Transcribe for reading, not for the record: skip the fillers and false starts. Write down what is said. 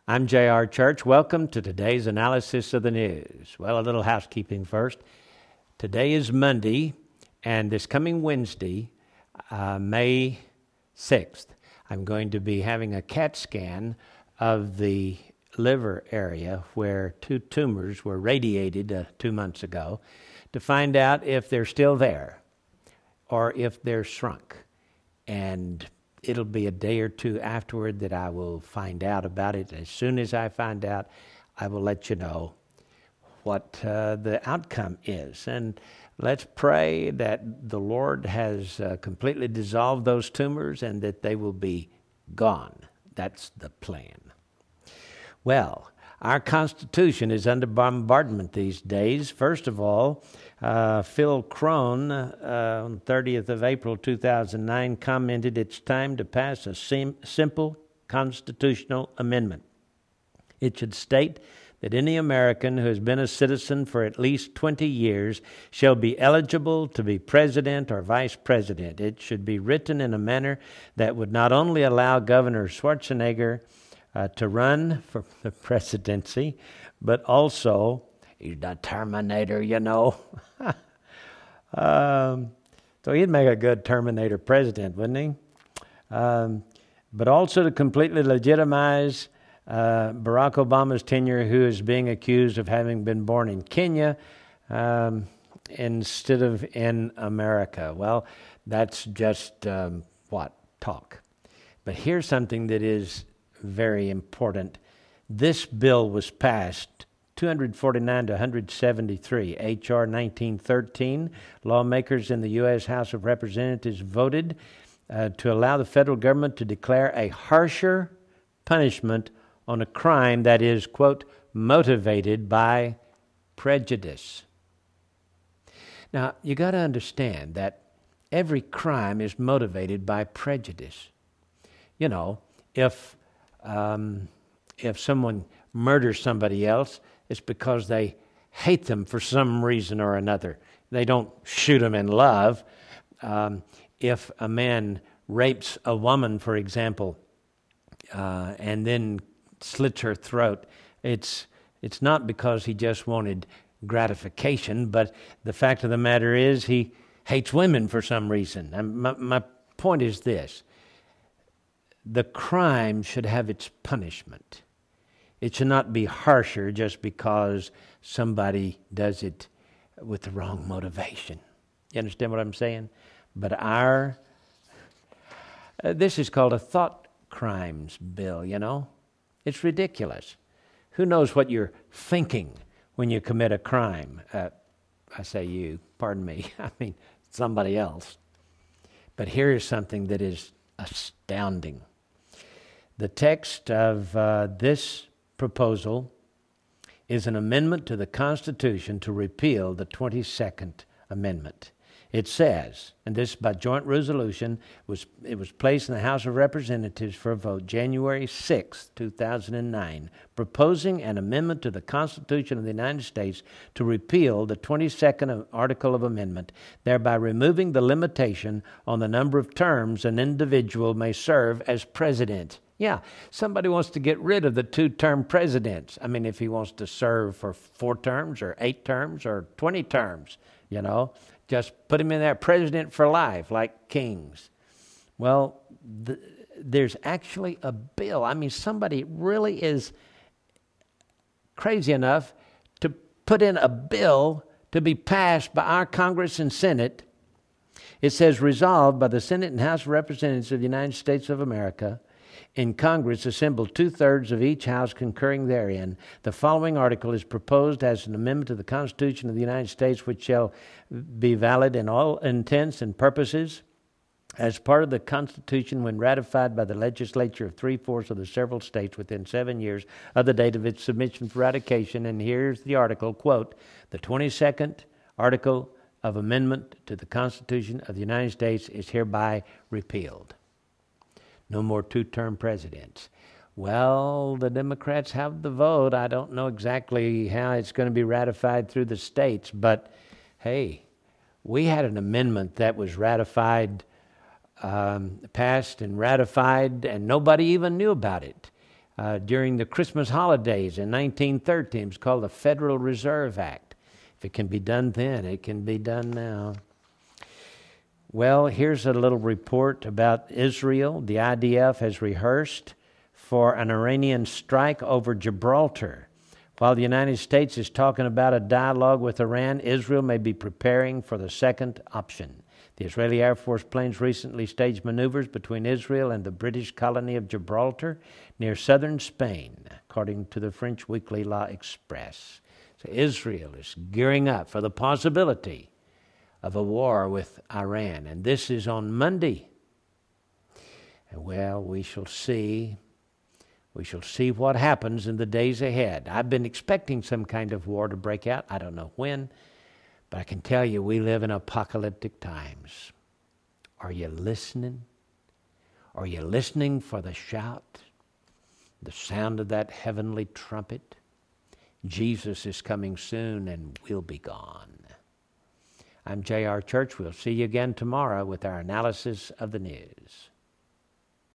I'm J.R. Church. Welcome to today's analysis of the news. Well, a little housekeeping first. Today is Monday, and this coming Wednesday, May 6th, I'm going to be having a CAT scan of the liver area where two tumors were radiated 2 months ago to find out if they're still there or if they're shrunk. And it'll be a day or two afterward that I will find out about it. As soon as I find out, I will let you know what the outcome is. And let's pray that the Lord has completely dissolved those tumors and that they will be gone. That's the plan. Well, our Constitution is under bombardment these days. First of all, Phil Crone, on 30th of April 2009, commented, "It's time to pass a simple constitutional amendment. It should state that any American who has been a citizen for at least 20 years shall be eligible to be president or vice president. It should be written in a manner that would not only allow Governor Schwarzenegger to run for the presidency, but also, he's the Terminator, you know." So he'd make a good Terminator president, wouldn't he? But also to completely legitimize Barack Obama's tenure, who is being accused of having been born in Kenya instead of in America. Well, that's just, talk. But here's something that is very important. This bill was passed 249 to 173, H.R. 1913. Lawmakers in the U.S. House of Representatives voted to allow the federal government to declare a harsher punishment on a crime that is, quote, motivated by prejudice. Now, you got to understand that every crime is motivated by prejudice. You know, if someone murders somebody else, it's because they hate them for some reason or another. They don't shoot them in love. If a man rapes a woman, for example, and then slits her throat, it's not because he just wanted gratification, but the fact of the matter is he hates women for some reason. And my point is this: the crime should have its punishment. It should not be harsher just because somebody does it with the wrong motivation. You understand what I'm saying? But this is called a thought crimes bill, you know? It's ridiculous. Who knows what you're thinking when you commit a crime? I say you, pardon me, I mean somebody else. But here is something that is astounding. The text of this proposal is an amendment to the Constitution to repeal the 22nd Amendment. It says, and this by joint resolution, it was placed in the House of Representatives for a vote January 6, 2009, proposing an amendment to the Constitution of the United States to repeal the 22nd Article of Amendment, thereby removing the limitation on the number of terms an individual may serve as president. Yeah, somebody wants to get rid of the two-term presidents. I mean, if he wants to serve for 4 terms or 8 terms or 20 terms, you know, just put him in there, president for life, like kings. Well, there's actually a bill. I mean, somebody really is crazy enough to put in a bill to be passed by our Congress and Senate. It says, resolved by the Senate and House of Representatives of the United States of America, in Congress assembled 2/3 of each house concurring therein, the following article is proposed as an amendment to the Constitution of the United States, which shall be valid in all intents and purposes as part of the Constitution when ratified by the legislature of 3/4 of the several states within 7 years of the date of its submission for ratification. And here's the article, quote, the 22nd Article of Amendment to the Constitution of the United States is hereby repealed. No more two-term presidents. Well, the Democrats have the vote. I don't know exactly how it's going to be ratified through the states, but hey, we had an amendment that was ratified, passed and ratified, and nobody even knew about it. during the Christmas holidays in 1913. It was called the Federal Reserve Act. If it can be done then, it can be done now. Well, here's a little report about Israel. The IDF has rehearsed for an Iranian strike over Gibraltar. While the United States is talking about a dialogue with Iran, Israel may be preparing for the second option. The Israeli Air Force planes recently staged maneuvers between Israel and the British colony of Gibraltar near southern Spain, according to the French weekly La Express. So Israel is gearing up for the possibility of a war with Iran, and this is on Monday. Well, we shall see. We shall see what happens in the days ahead. I've been expecting some kind of war to break out. I don't know when, but I can tell you we live in apocalyptic times. Are you listening? Are you listening for the shout, the sound of that heavenly trumpet? Jesus is coming soon and we'll be gone. I'm J.R. Church. We'll see you again tomorrow with our analysis of the news.